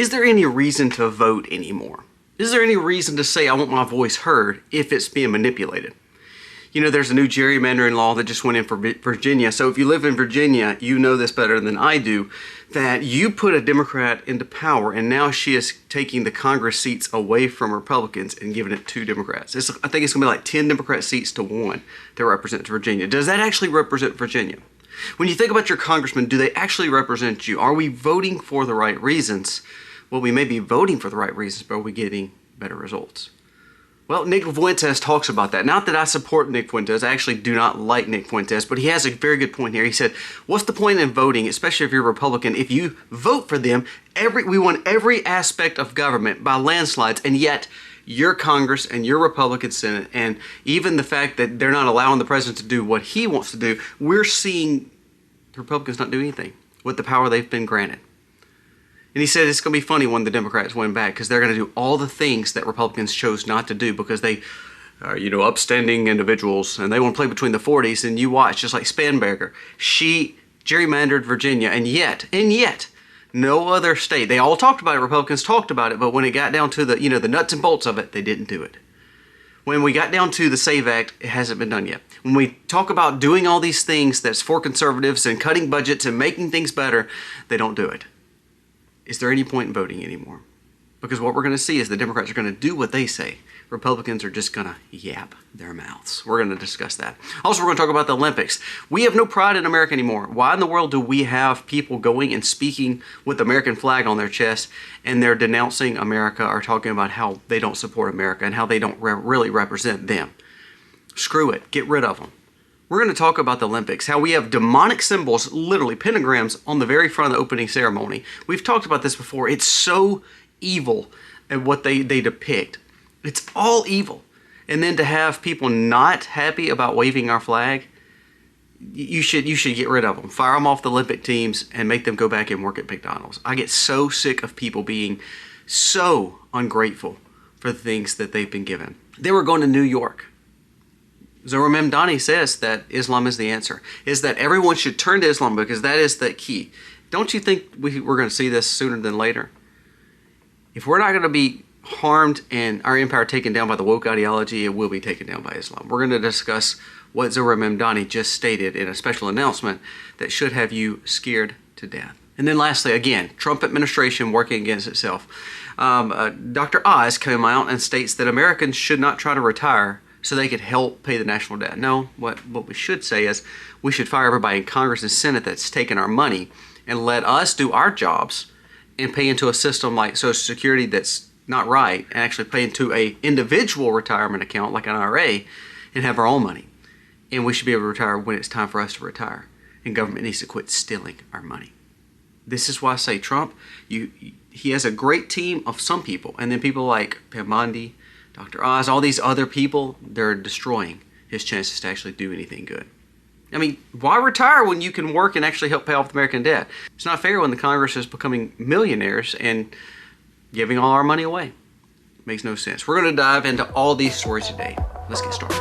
Is there any reason to vote anymore? Is there any reason to say I want my voice heard if it's being manipulated? You know, there's a new gerrymandering law that just went in for Virginia. So if you live in Virginia, you know this better than I do, that you put a Democrat into power and now she is taking the Congress seats away from Republicans and giving it to Democrats. I think it's gonna be like 10 Democrat seats to 1 that represent Virginia. Does that actually represent Virginia? When you think about your congressmen, do they actually represent you? Are we voting for the right reasons? Well, we may be voting for the right reasons, but are we getting better results? Well, Nick Fuentes talks about that. Not that I support Nick Fuentes. I actually do not like Nick Fuentes, but he has a very good point here. He said, what's the point in voting, especially if you're a Republican, if you vote for them, we want every aspect of government by landslides, and yet your Congress and your Republican Senate, and even the fact that they're not allowing the president to do what he wants to do, we're seeing the Republicans not do anything with the power they've been granted. And he said it's going to be funny when the Democrats win back because they're going to do all the things that Republicans chose not to do because they are, you know, upstanding individuals and they want to play between the 40s. And you watch, just like Spanberger, she gerrymandered Virginia, and yet, no other state, they all talked about it, Republicans talked about it, but when it got down to the, you know, the nuts and bolts of it, they didn't do it. When we got down to the SAVE Act, it hasn't been done yet. When we talk about doing all these things that's for conservatives and cutting budgets and making things better, they don't do it. Is there any point in voting anymore? Because what we're going to see is the Democrats are going to do what they say. Republicans are just going to yap their mouths. We're going to discuss that. Also, we're going to talk about the Olympics. We have no pride in America anymore. Why in the world do we have people going and speaking with the American flag on their chest and they're denouncing America or talking about how they don't support America and how they don't really represent them? Screw it. Get rid of them. We're going to talk about the Olympics, how we have demonic symbols, literally pentagrams, on the very front of the opening ceremony. We've talked about this before. It's so evil at what they depict. It's all evil. And then to have people not happy about waving our flag, you should get rid of them. Fire them off the Olympic teams and make them go back and work at McDonald's. I get so sick of people being so ungrateful for the things that they've been given. They were going to New York. Zohar Memdani says that Islam is the answer, is that everyone should turn to Islam because that is the key. Don't you think we're going to see this sooner than later? If we're not going to be harmed and our empire taken down by the woke ideology, it will be taken down by Islam. We're going to discuss what Zohar Memdani just stated in a special announcement that should have you scared to death. And then lastly, again, Trump administration working against itself. Dr. Oz came out and states that Americans should not try to retire so they could help pay the national debt. No, what we should say is we should fire everybody in Congress and Senate that's taking our money and let us do our jobs and pay into a system like Social Security that's not right and actually pay into a individual retirement account like an IRA and have our own money. And we should be able to retire when it's time for us to retire. And government needs to quit stealing our money. This is why I say Trump, he has a great team of some people, and then people like Pam Bondi, Dr. Oz, all these other people, they're destroying his chances to actually do anything good. I mean, why retire when you can work and actually help pay off the American debt? It's not fair when the Congress is becoming millionaires and giving all our money away. It makes no sense. We're going to dive into all these stories today. Let's get started.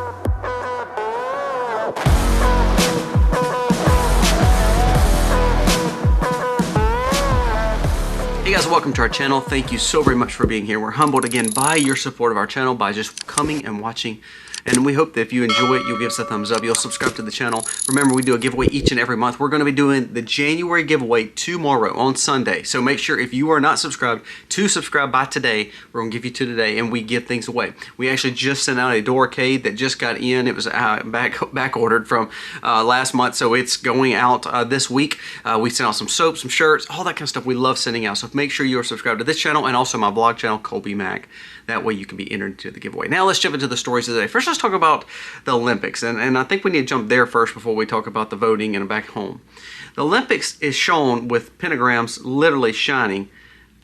Hey guys, welcome to our channel. Thank you so very much for being here. We're humbled again by your support of our channel, by just coming and watching. And we hope that if you enjoy it, you'll give us a thumbs up. You'll subscribe to the channel. Remember, we do a giveaway each and every month. We're going to be doing the January giveaway tomorrow on Sunday. So make sure if you are not subscribed to subscribe by today. We're going to give you to today, and we give things away. We actually just sent out a Doorcade that just got in. It was back ordered from last month, so it's going out this week. We sent out some soap, some shirts, all that kind of stuff we love sending out. So make sure you are subscribed to this channel and also my blog channel, Colby Mac. That way you can be entered into the giveaway. Now let's jump into the stories of the day. First, let's talk about the Olympics. And I think we need to jump there first before we talk about the voting and back home. The Olympics is shown with pentagrams literally shining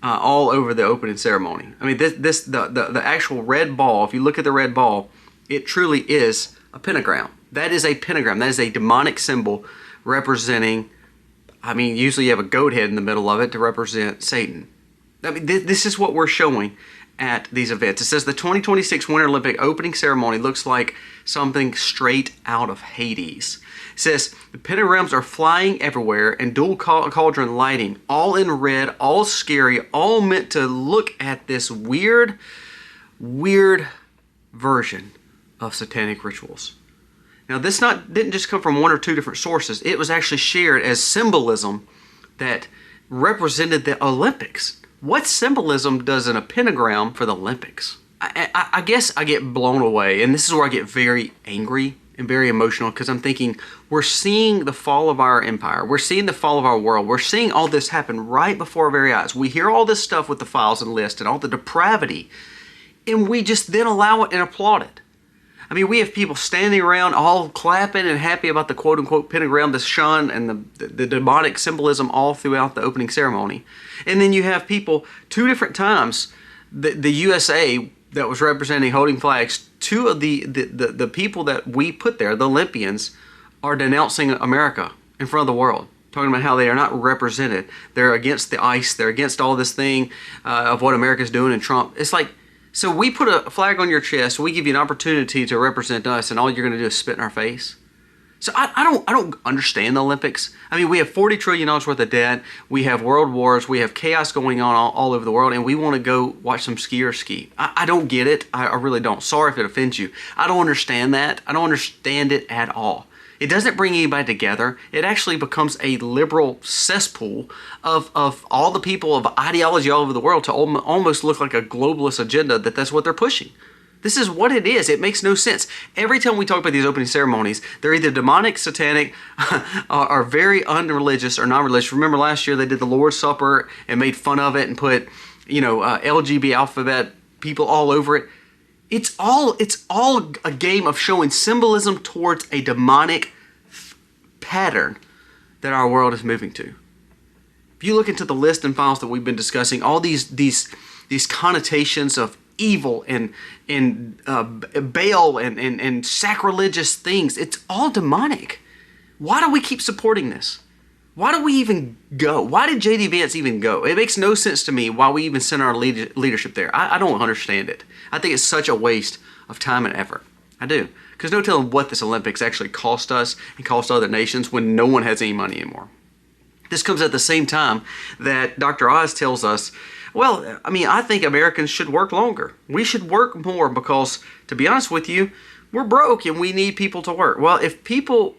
all over the opening ceremony. I mean, the actual red ball, if you look at the red ball, it truly is a pentagram. That is a pentagram. That is a demonic symbol representing, I mean, usually you have a goat head in the middle of it to represent Satan. I mean, this is what we're showing at these events. It says the 2026 Winter Olympic opening ceremony looks like something straight out of Hades. It says the pentagrams are flying everywhere and dual cauldron lighting, all in red, all scary, all meant to look at this weird version of satanic rituals. Now this didn't just come from one or two different sources. It was actually shared as symbolism that represented the Olympics. What symbolism does in a pentagram for the Olympics? I guess I get blown away, and this is where I get very angry and very emotional, because I'm thinking, we're seeing the fall of our empire. We're seeing the fall of our world. We're seeing all this happen right before our very eyes. We hear all this stuff with the files and lists and all the depravity, and we just then allow it and applaud it. I mean, we have people standing around all clapping and happy about the quote-unquote pentagram, the shun, and the demonic symbolism all throughout the opening ceremony. And then you have people, two different times, the USA that was representing holding flags, two of the people that we put there, the Olympians, are denouncing America in front of the world, talking about how they are not represented. They're against the ICE. They're against all this thing of what America's doing and Trump. It's like, so we put a flag on your chest, we give you an opportunity to represent us, and all you're going to do is spit in our face? So I don't understand the Olympics. I mean, we have $40 trillion worth of debt, we have world wars, we have chaos going on all over the world, and we want to go watch some skiers ski. I don't get it. I really don't. Sorry if it offends you. I don't understand that. I don't understand it at all. It doesn't bring anybody together. It actually becomes a liberal cesspool of all the people of ideology all over the world to almost look like a globalist agenda that's what they're pushing. This is what it is. It makes no sense. Every time we talk about these opening ceremonies, they're either demonic, satanic, or very unreligious or non-religious. Remember last year they did the Lord's Supper and made fun of it and put, LGB alphabet people all over it. It's all a game of showing symbolism towards a demonic pattern that our world is moving to. If you look into the list and files that we've been discussing, all these connotations of evil and Baal and sacrilegious things, it's all demonic. Why do we keep supporting this? Why do we even go? Why did J.D. Vance even go? It makes no sense to me why we even send our leadership there. I don't understand it. I think it's such a waste of time and effort. I do. Because no telling what this Olympics actually cost us and cost other nations when no one has any money anymore. This comes at the same time that Dr. Oz tells us, well, I mean, I think Americans should work longer. We should work more because, to be honest with you, we're broke and we need people to work. Well, if people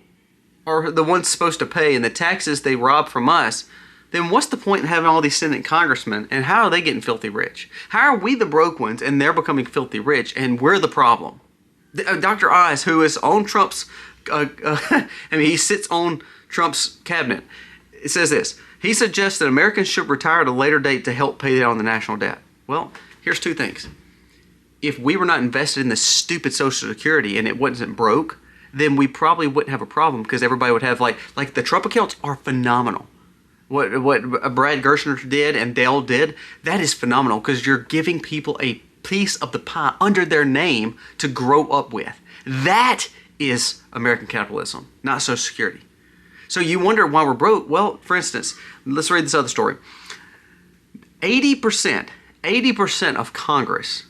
are the ones supposed to pay and the taxes they rob from us, then what's the point in having all these Senate congressmen, and how are they getting filthy rich? How are we the broke ones and they're becoming filthy rich and we're the problem? Dr. Oz, who is on Trump's, he sits on Trump's cabinet. It says this: he suggests that Americans should retire at a later date to help pay down the national debt. Well, here's two things. If we were not invested in this stupid Social Security and it wasn't broke, then we probably wouldn't have a problem, because everybody would have like the Trump accounts are phenomenal. What Brad Gershner did and Dale did, that is phenomenal, because you're giving people a piece of the pie under their name to grow up with. That is American capitalism, not Social Security. So you wonder why we're broke. Well, for instance, let's read this other story. 80% of Congress,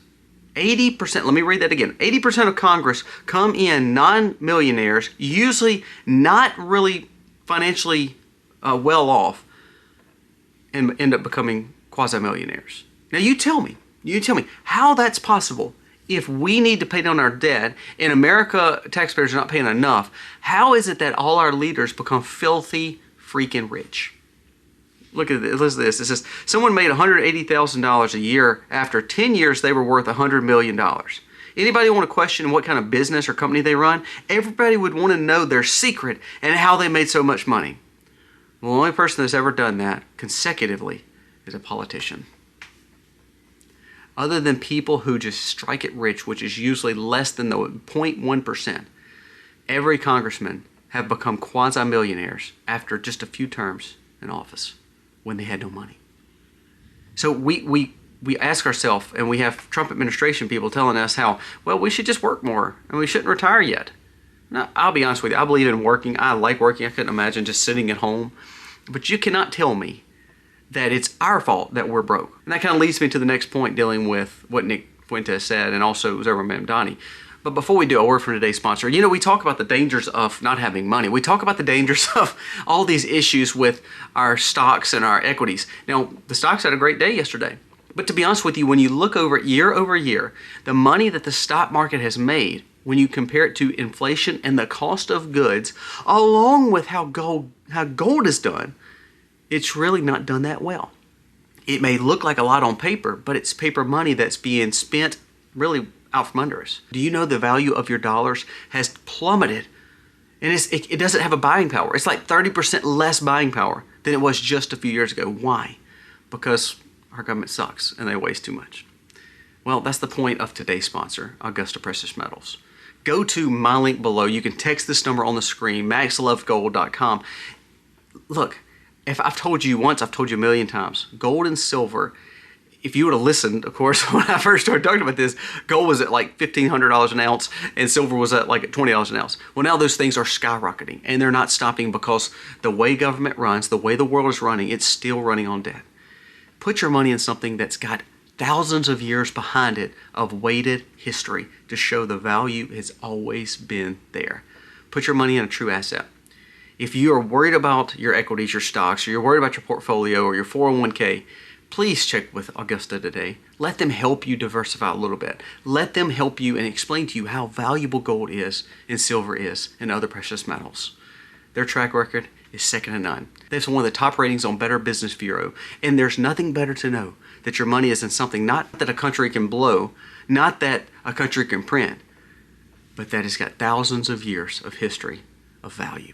80%, let me read that again. 80% of Congress come in non-millionaires, usually not really financially well off, and end up becoming quasi-millionaires. Now you tell me how that's possible. If we need to pay down our debt and America taxpayers are not paying enough, how is it that all our leaders become filthy freaking rich? Look at this. Listen to this. It says someone made $180,000 a year. After 10 years, they were worth $100 million. Anybody want to question what kind of business or company they run? Everybody would want to know their secret and how they made so much money. Well, the only person that's ever done that consecutively is a politician. Other than people who just strike it rich, which is usually less than the 0.1%, every congressman have become quasi-millionaires after just a few terms in office when they had no money. So we ask ourselves, and we have Trump administration people telling us how, well, we should just work more and we shouldn't retire yet. Now, I'll be honest with you, I believe in working. I like working. I couldn't imagine just sitting at home. But you cannot tell me that it's our fault that we're broke. And that kind of leads me to the next point dealing with what Nick Fuentes said and also Zerman Mamdani. But before we do, a word from today's sponsor. You know, we talk about the dangers of not having money. We talk about the dangers of all these issues with our stocks and our equities. Now, the stocks had a great day yesterday. But to be honest with you, when you look over year, the money that the stock market has made, when you compare it to inflation and the cost of goods, along with how gold is done, it's really not done that well. It may look like a lot on paper, but it's paper money that's being spent really out from under us. Do you know the value of your dollars has plummeted? And it doesn't have a buying power. It's like 30% less buying power than it was just a few years ago. Why? Because our government sucks and they waste too much. Well, that's the point of today's sponsor, Augusta Precious Metals. Go to my link below. You can text this number on the screen, maxlovegold.com. Look, if I've told you once, I've told you a million times, gold and silver, if you would have listened, of course, when I first started talking about this, gold was at like $1,500 an ounce and silver was at like $20 an ounce. Well, now those things are skyrocketing and they're not stopping because the way government runs, the way the world is running, it's still running on debt. Put your money in something that's got thousands of years behind it of weighted history to show the value has always been there. Put your money in a true asset. If you are worried about your equities, your stocks, or you're worried about your portfolio or your 401k, please check with Augusta today. Let them help you diversify a little bit. Let them help you and explain to you how valuable gold is and silver is and other precious metals. Their track record is second to none. They have one of the top ratings on Better Business Bureau, and there's nothing better to know that your money is in something not that a country can blow, not that a country can print, but that has got thousands of years of history of value.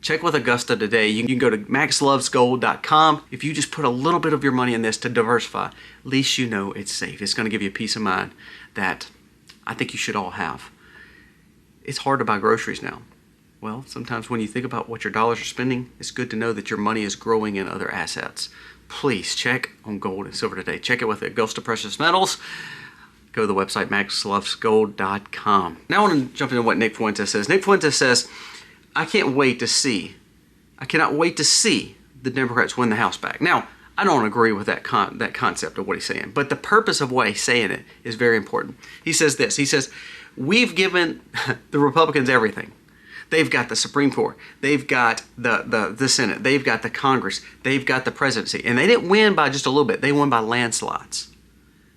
Check with Augusta today. You can go to maxlovesgold.com. If you just put a little bit of your money in this to diversify, at least you know it's safe. It's going to give you a peace of mind that I think you should all have. It's hard to buy groceries now. Well, sometimes when you think about what your dollars are spending, it's good to know that your money is growing in other assets. Please check on gold and silver today. Check it with Augusta Precious Metals. Go to the website maxlovesgold.com. Now I want to jump into what Nick Fuentes says. Nick Fuentes says, I cannot wait to see the Democrats win the House back. Now, I don't agree with that concept of what he's saying, but the purpose of why he's saying it is very important. He says this, he says, we've given the Republicans everything. They've got the Supreme Court, they've got the Senate, they've got the Congress, they've got the presidency, and they didn't win by just a little bit, they won by landslides.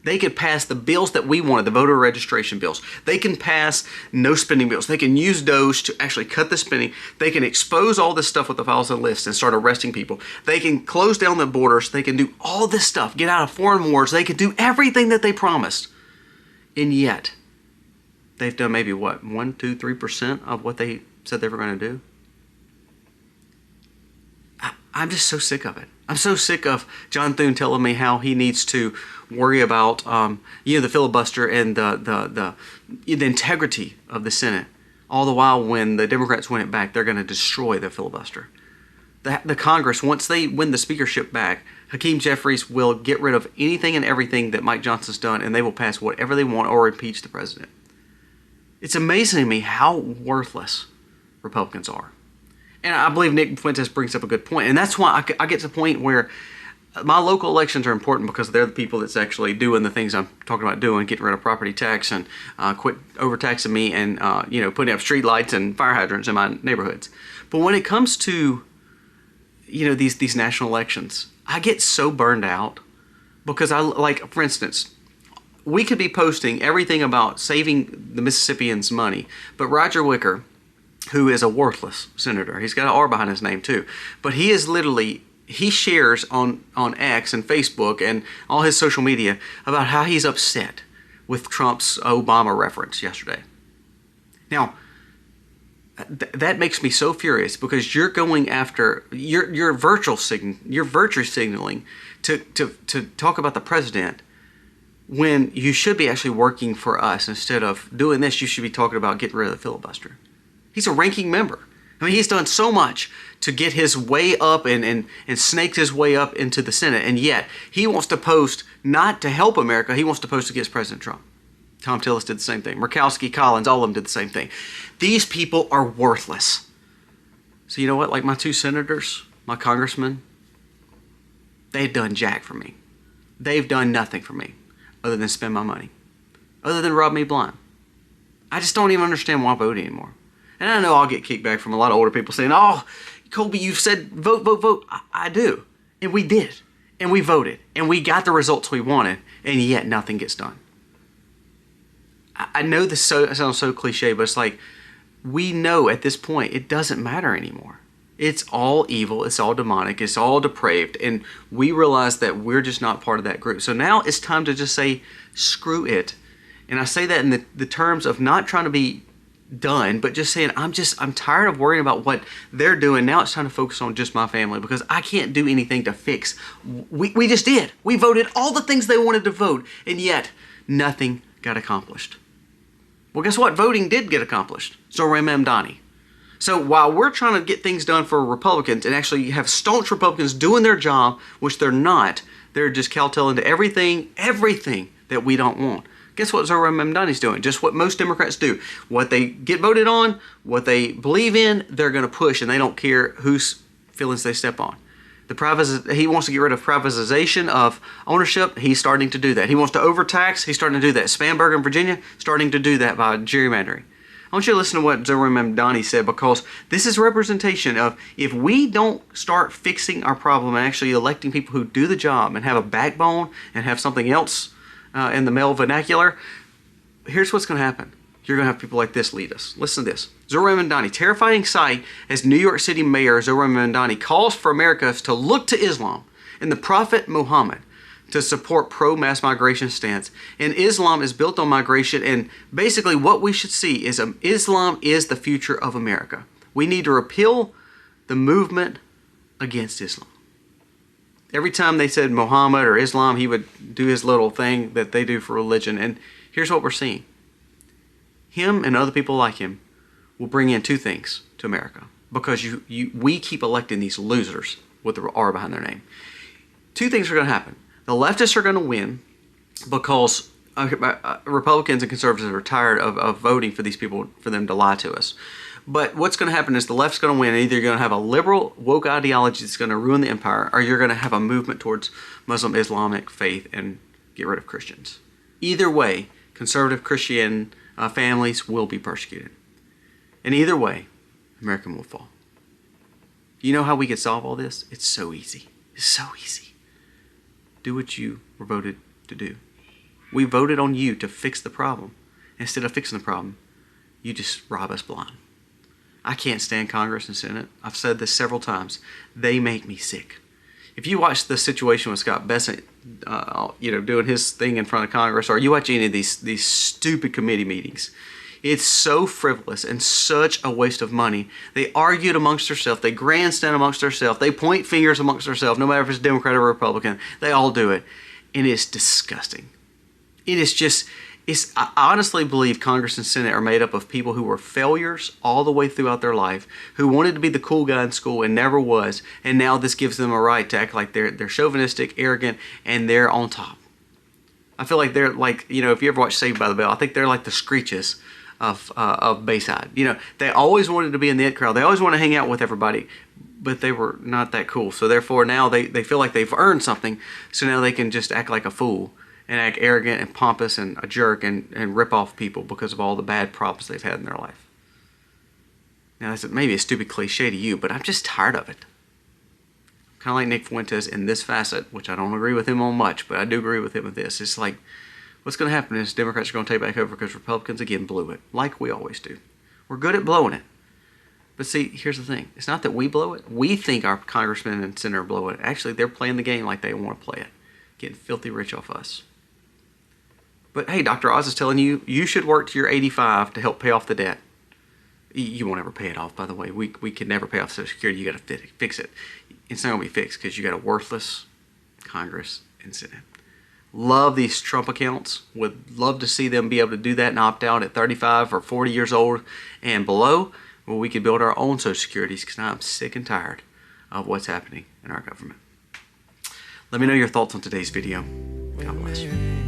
They could pass the bills that we wanted, the voter registration bills. They can pass no spending bills. They can use those to actually cut the spending. They can expose all this stuff with the files and lists and start arresting people. They can close down the borders. They can do all this stuff, get out of foreign wars. They can do everything that they promised. And yet, they've done maybe what, 1, 2, 3% of what they said they were going to do? I'm just so sick of it. I'm so sick of John Thune telling me how he needs to worry about the filibuster and the integrity of the Senate. All the while, when the Democrats win it back, they're going to destroy the filibuster. The Congress, once they win the speakership back, Hakeem Jeffries will get rid of anything and everything that Mike Johnson's done, and they will pass whatever they want or impeach the president. It's amazing to me how worthless Republicans are. And I believe Nick Fuentes brings up a good point. And that's why I get to the point where my local elections are important, because they're the people that's actually doing the things I'm talking about doing, getting rid of property tax and quit overtaxing me and putting up street lights and fire hydrants in my neighborhoods. But when it comes to these national elections, I get so burned out because for instance, we could be posting everything about saving the Mississippians money, but Roger Wicker, who is a worthless senator, he's got an R behind his name too, but he shares on X and Facebook and all his social media about how he's upset with Trump's Obama reference yesterday. Now, that makes me so furious, because you're going after, you're virtue signaling to talk about the president when you should be actually working for us. Instead of doing this, you should be talking about getting rid of the filibuster. He's a ranking member. I mean, he's done so much to get his way up and snaked his way up into the Senate, and yet he wants to post not to help America, he wants to post against President Trump. Tom Tillis did the same thing. Murkowski, Collins, all of them did the same thing. These people are worthless. So you know what? Like my two senators, my congressmen, they've done jack for me. They've done nothing for me other than spend my money, other than rob me blind. I just don't even understand why I vote anymore. And I know I'll get kickback from a lot of older people saying, oh, Colby, you've said vote, vote, vote. I do. And we did. And we voted. And we got the results we wanted. And yet nothing gets done. I know this sounds so cliche, but it's like, we know at this point it doesn't matter anymore. It's all evil. It's all demonic. It's all depraved. And we realize that we're just not part of that group. So now it's time to just say, screw it. And I say that in the terms of not trying to be done, but just saying, I'm tired of worrying about what they're doing. Now it's time to focus on just my family, because I can't do anything to fix. We just did. We voted all the things they wanted to vote, and yet nothing got accomplished. Well, guess what? Voting did get accomplished. Zohran Mamdani. So while we're trying to get things done for Republicans and actually have staunch Republicans doing their job, which they're not, they're just kowtowing to everything that we don't want. Guess what Zohran Mamdani's doing? Just what most Democrats do. What they get voted on, what they believe in, they're going to push, and they don't care whose feelings they step on. He wants to get rid of privatization of ownership. He's starting to do that. He wants to overtax. He's starting to do that. Spanberg in Virginia, starting to do that by gerrymandering. I want you to listen to what Zohran Mamdani said, because this is representation of, if we don't start fixing our problem and actually electing people who do the job and have a backbone and have something else in the male vernacular, here's what's going to happen. You're going to have people like this lead us. Listen to this. Zohran Mamdani, terrifying sight as New York City Mayor Zohran Mamdani calls for Americans to look to Islam and the Prophet Muhammad to support pro-mass migration stance. And Islam is built on migration, and basically what we should see is Islam is the future of America. We need to repeal the movement against Islam. Every time they said Muhammad or Islam, he would do his little thing that they do for religion. And here's what we're seeing. Him and other people like him will bring in two things to America, because we keep electing these losers with the R behind their name. Two things are going to happen. The leftists are going to win because Republicans and conservatives are tired of voting for these people, for them to lie to us. But what's going to happen is the left's going to win. Either you're going to have a liberal woke ideology that's going to ruin the empire, or you're going to have a movement towards Muslim Islamic faith and get rid of Christians. Either way, conservative Christian families will be persecuted. And either way, America will fall. You know how we can solve all this? It's so easy. It's so easy. Do what you were voted to do. We voted on you to fix the problem. Instead of fixing the problem, you just rob us blind. I can't stand Congress and Senate. I've said this several times. They make me sick. If you watch the situation with Scott Bessent, doing his thing in front of Congress, or you watch any of these stupid committee meetings, it's so frivolous and such a waste of money. They argued amongst themselves. They grandstand amongst themselves. They point fingers amongst themselves, no matter if it's Democrat or Republican. They all do it. And it's disgusting. It is just... I honestly believe Congress and Senate are made up of people who were failures all the way throughout their life, who wanted to be the cool guy in school and never was, and now this gives them a right to act like they're chauvinistic, arrogant, and they're on top. I feel like they're like, if you ever watch Saved by the Bell, I think they're like the Screeches of Bayside. They always wanted to be in the it crowd. They always want to hang out with everybody, but they were not that cool. So therefore now they feel like they've earned something, so now they can just act like a fool and act arrogant and pompous and a jerk and rip off people because of all the bad problems they've had in their life. Now, that's maybe a stupid cliche to you, but I'm just tired of it. Kind of like Nick Fuentes in this facet, which I don't agree with him on much, but I do agree with him with this. It's like, what's going to happen is Democrats are going to take back over because Republicans, again, blew it, like we always do. We're good at blowing it. But see, here's the thing. It's not that we blow it. We think our congressmen and senator blow it. Actually, they're playing the game like they want to play it, getting filthy rich off us. But hey, Dr. Oz is telling you, you should work to your 85 to help pay off the debt. You won't ever pay it off, by the way. We can never pay off Social Security. You got to fix it. It's not going to be fixed because you got a worthless Congress and Senate. Love these Trump accounts. Would love to see them be able to do that and opt out at 35 or 40 years old and below. Well, we could build our own Social Securities, because now I'm sick and tired of what's happening in our government. Let me know your thoughts on today's video. God bless you.